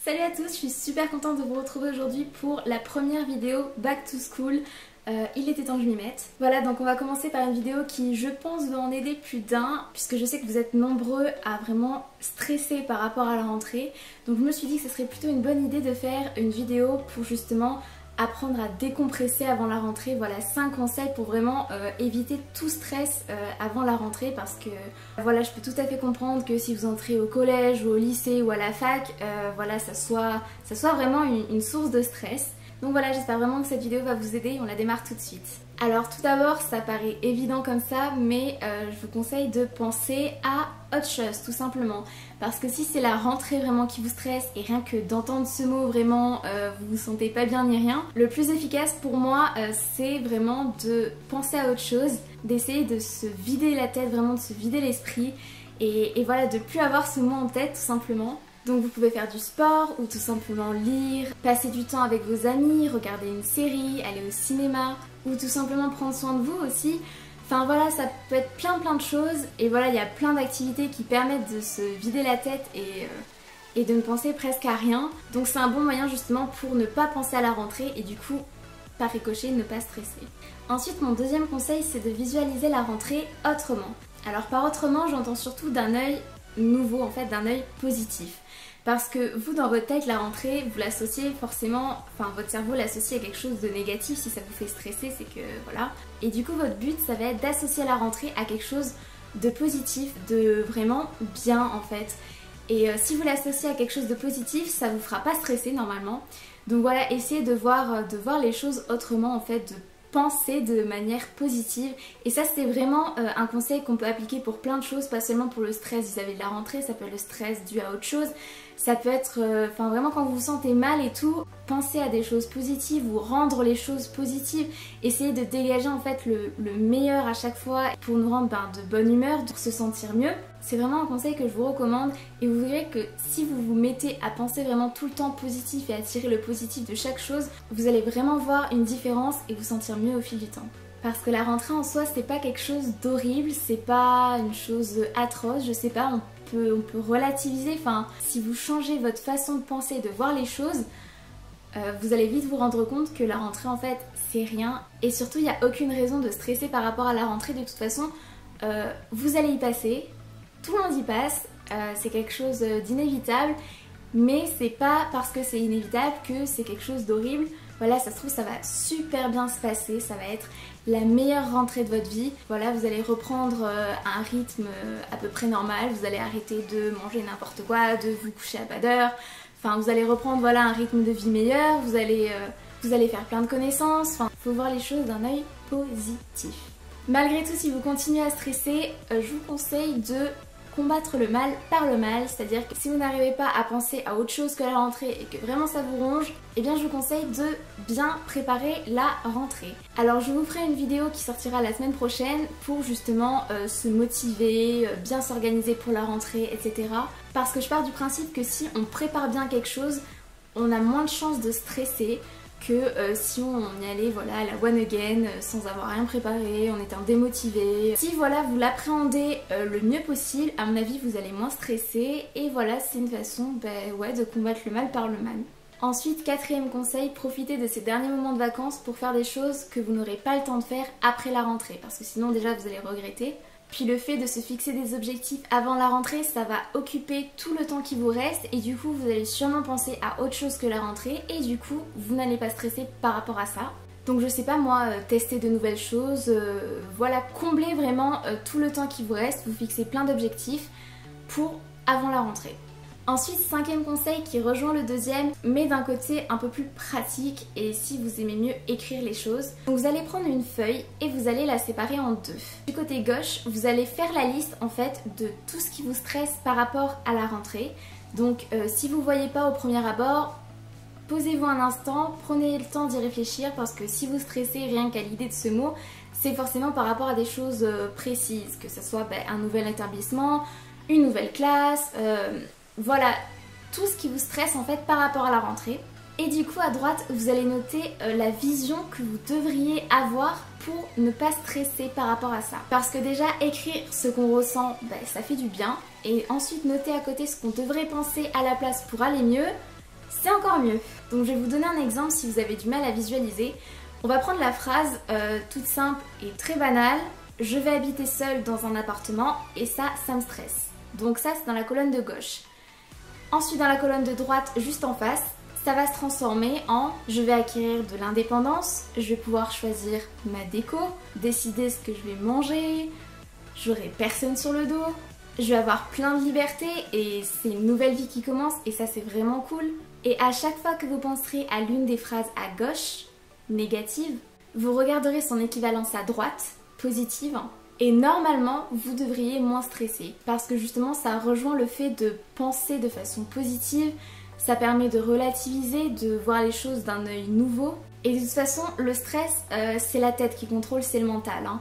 Salut à tous, je suis super contente de vous retrouver aujourd'hui pour la première vidéo Back to School. Il était temps que je m'y mette. Voilà, donc on va commencer par une vidéo qui, je pense, va en aider plus d'un, puisque je sais que vous êtes nombreux à vraiment stresser par rapport à la rentrée. Donc je me suis dit que ce serait plutôt une bonne idée de faire une vidéo pour justement apprendre à décompresser avant la rentrée. Voilà 5 conseils pour vraiment éviter tout stress avant la rentrée, parce que voilà, je peux tout à fait comprendre que si vous entrez au collège ou au lycée ou à la fac, voilà, ça soit vraiment une source de stress. Donc voilà, j'espère vraiment que cette vidéo va vous aider et on la démarre tout de suite. Alors tout d'abord, ça paraît évident comme ça, mais je vous conseille de penser à autre chose tout simplement. Parce que si c'est la rentrée vraiment qui vous stresse et rien que d'entendre ce mot vraiment vous vous sentez pas bien ni rien, le plus efficace pour moi c'est vraiment de penser à autre chose, d'essayer de se vider la tête, vraiment de se vider l'esprit et voilà, de plus avoir ce mot en tête tout simplement. Donc vous pouvez faire du sport ou tout simplement lire, passer du temps avec vos amis, regarder une série, aller au cinéma ou tout simplement prendre soin de vous aussi. Enfin voilà, ça peut être plein de choses et voilà, il y a plein d'activités qui permettent de se vider la tête et de ne penser presque à rien. Donc c'est un bon moyen justement pour ne pas penser à la rentrée et du coup, par ricochet, ne pas stresser. Ensuite, mon deuxième conseil, c'est de visualiser la rentrée autrement. Alors par autrement, j'entends surtout d'un œil nouveau, en fait, d'un œil positif. Parce que vous, dans votre tête, la rentrée, vous l'associez forcément, enfin votre cerveau l'associe à quelque chose de négatif. Si ça vous fait stresser, c'est que voilà. Et du coup, votre but, ça va être d'associer la rentrée à quelque chose de positif, de vraiment bien en fait. Et si vous l'associez à quelque chose de positif, ça vous fera pas stresser normalement. Donc voilà, essayez de voir les choses autrement en fait, de penser de manière positive. Et ça, c'est vraiment un conseil qu'on peut appliquer pour plein de choses, pas seulement pour le stress vis-à-vis de la rentrée, ça peut être le stress dû à autre chose. Ça peut être, enfin vraiment quand vous vous sentez mal et tout, pensez à des choses positives ou rendre les choses positives. Essayez de dégager en fait le meilleur à chaque fois pour nous rendre de bonne humeur, pour se sentir mieux. C'est vraiment un conseil que je vous recommande et vous verrez que si vous vous mettez à penser vraiment tout le temps positif et à tirer le positif de chaque chose, vous allez vraiment voir une différence et vous sentir mieux au fil du temps. Parce que la rentrée en soi, c'est pas quelque chose d'horrible, c'est pas une chose atroce, je sais pas, on peut relativiser. Enfin, si vous changez votre façon de penser et de voir les choses, vous allez vite vous rendre compte que la rentrée en fait c'est rien. Et surtout, il n'y a aucune raison de stresser par rapport à la rentrée. De toute façon, vous allez y passer, tout le monde y passe, c'est quelque chose d'inévitable. Mais c'est pas parce que c'est inévitable que c'est quelque chose d'horrible. Voilà, ça se trouve, ça va super bien se passer, ça va être la meilleure rentrée de votre vie. Voilà, vous allez reprendre un rythme à peu près normal, vous allez arrêter de manger n'importe quoi, de vous coucher à pas d'heure. Enfin, vous allez reprendre voilà, un rythme de vie meilleur, vous allez faire plein de connaissances. Enfin, il faut voir les choses d'un œil positif. Malgré tout, si vous continuez à stresser, je vous conseille de combattre le mal par le mal, c'est-à-dire que si vous n'arrivez pas à penser à autre chose que la rentrée et que vraiment ça vous ronge, eh bien je vous conseille de bien préparer la rentrée. Alors je vous ferai une vidéo qui sortira la semaine prochaine pour justement se motiver, bien s'organiser pour la rentrée, etc. Parce que je pars du principe que si on prépare bien quelque chose, on a moins de chances de stresser que si on y allait voilà, à la one again sans avoir rien préparé, en étant démotivé. Si voilà, vous l'appréhendez le mieux possible, à mon avis vous allez moins stresser et voilà, c'est une façon ouais, de combattre le mal par le mal. Ensuite, quatrième conseil, profitez de ces derniers moments de vacances pour faire des choses que vous n'aurez pas le temps de faire après la rentrée, parce que sinon déjà vous allez regretter. Puis le fait de se fixer des objectifs avant la rentrée, ça va occuper tout le temps qui vous reste et du coup vous allez sûrement penser à autre chose que la rentrée et du coup vous n'allez pas stresser par rapport à ça. Donc je sais pas moi, tester de nouvelles choses, voilà, combler vraiment tout le temps qui vous reste, vous fixez plein d'objectifs pour avant la rentrée. Ensuite, cinquième conseil qui rejoint le deuxième, mais d'un côté un peu plus pratique et si vous aimez mieux écrire les choses. Donc vous allez prendre une feuille et vous allez la séparer en deux. Du côté gauche, vous allez faire la liste en fait de tout ce qui vous stresse par rapport à la rentrée. Donc si vous ne voyez pas au premier abord, posez-vous un instant, prenez le temps d'y réfléchir parce que si vous stressez rien qu'à l'idée de ce mot, c'est forcément par rapport à des choses précises, que ce soit un nouvel établissement, une nouvelle classe, voilà, tout ce qui vous stresse en fait par rapport à la rentrée. Et du coup à droite vous allez noter la vision que vous devriez avoir pour ne pas stresser par rapport à ça. Parce que déjà écrire ce qu'on ressent, ça fait du bien. Et ensuite noter à côté ce qu'on devrait penser à la place pour aller mieux, c'est encore mieux. Donc je vais vous donner un exemple si vous avez du mal à visualiser. On va prendre la phrase toute simple et très banale. Je vais habiter seule dans un appartement et ça me stresse. Donc ça c'est dans la colonne de gauche. Ensuite dans la colonne de droite juste en face, ça va se transformer en je vais acquérir de l'indépendance, je vais pouvoir choisir ma déco, décider ce que je vais manger, j'aurai personne sur le dos, je vais avoir plein de liberté et c'est une nouvelle vie qui commence et ça c'est vraiment cool. Et à chaque fois que vous penserez à l'une des phrases à gauche, négative, vous regarderez son équivalence à droite, positive, et normalement vous devriez moins stresser parce que justement ça rejoint le fait de penser de façon positive, ça permet de relativiser, de voir les choses d'un œil nouveau. Et de toute façon le stress c'est la tête qui contrôle, c'est le mental hein.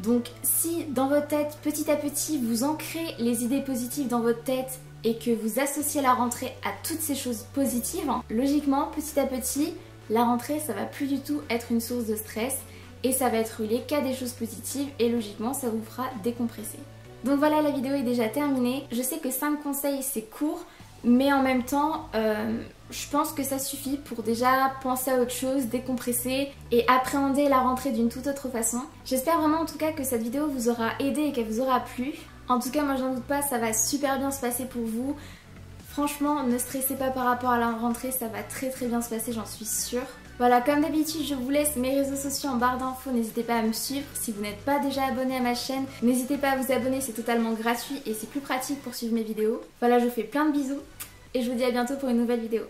Donc si dans votre tête petit à petit vous ancrez les idées positives dans votre tête et que vous associez la rentrée à toutes ces choses positives, logiquement petit à petit la rentrée ça va plus du tout être une source de stress et ça va être relié qu'à des choses positives et logiquement ça vous fera décompresser. Donc voilà, la vidéo est déjà terminée. Je sais que 5 conseils c'est court mais en même temps je pense que ça suffit pour déjà penser à autre chose, décompresser et appréhender la rentrée d'une toute autre façon. J'espère vraiment en tout cas que cette vidéo vous aura aidé et qu'elle vous aura plu. En tout cas moi j'en doute pas, ça va super bien se passer pour vous. Franchement, ne stressez pas par rapport à la rentrée, ça va très bien se passer, j'en suis sûre. Voilà, comme d'habitude, je vous laisse mes réseaux sociaux en barre d'infos, n'hésitez pas à me suivre. Si vous n'êtes pas déjà abonné à ma chaîne, n'hésitez pas à vous abonner, c'est totalement gratuit et c'est plus pratique pour suivre mes vidéos. Voilà, je vous fais plein de bisous et je vous dis à bientôt pour une nouvelle vidéo.